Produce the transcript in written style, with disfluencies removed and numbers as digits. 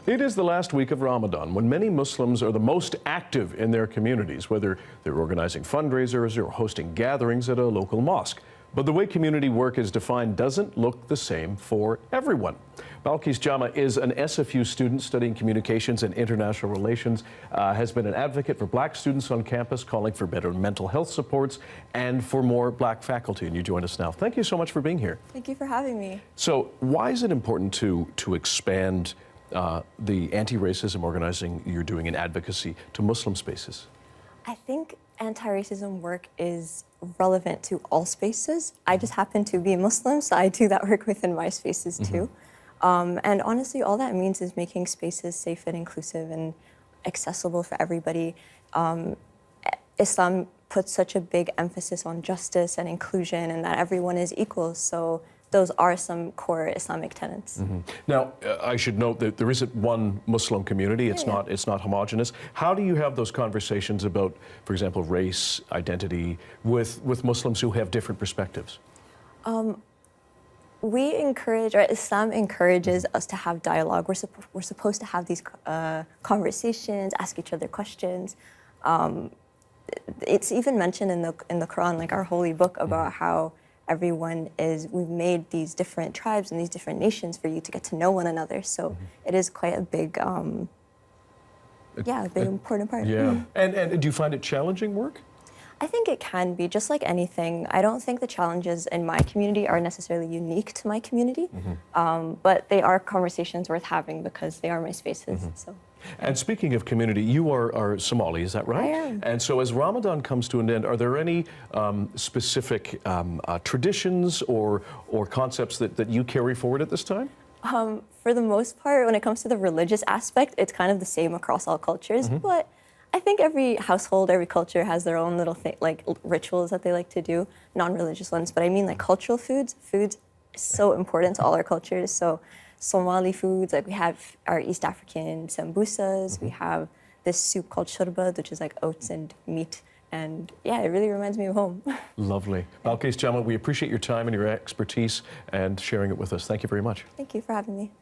It is the last week of Ramadan, when many Muslims are the most active in their communities, whether they're organizing fundraisers or hosting gatherings at a local mosque. But the way community work is defined doesn't look the same for everyone. Balqees Jama is an SFU student studying communications and international relations, has been an advocate for black students on campus, calling for better mental health supports and for more black faculty. And you join us now. Thank you so much for being here. Thank you for having me. So why is it important to expand the anti-racism organizing you're doing in advocacy to Muslim spaces? I think anti-racism work is relevant to all spaces. I just happen to be Muslim, so I do that work within my spaces too. And honestly, all that means is making spaces safe and inclusive and accessible for everybody. Islam puts such a big emphasis on justice and inclusion and that everyone is equal. So those are some core Islamic tenets. Now, I should note that there isn't one Muslim community. It's not homogenous. How do you have those conversations about, for example, race, identity, with Muslims who have different perspectives? We encourage, or Islam encourages us to have dialogue. We're supposed to have these conversations, ask each other questions. It's even mentioned in the Quran, like our holy book, about how we've made these different tribes and these different nations for you to get to know one another. So it is quite a big, important part. Yeah. And do you find it challenging work? I think it can be, just like anything. I don't think the challenges in my community are necessarily unique to my community, but they are conversations worth having because they are my spaces. So. And speaking of community, you are Somali, is that right? I am. And so as Ramadan comes to an end, are there any specific traditions or concepts that you carry forward at this time? For the most part, when it comes to the religious aspect, it's kind of the same across all cultures, but I think every household, every culture has their own little thing, like rituals that they like to do, non-religious ones. But I mean, like cultural foods is so important to all our cultures. So Somali foods, like we have our East African sambusas, we have this soup called shurba, which is like oats and meat. And yeah, it really reminds me of home. Lovely. Balqees Jama, we appreciate your time and your expertise and sharing it with us. Thank you very much. Thank you for having me.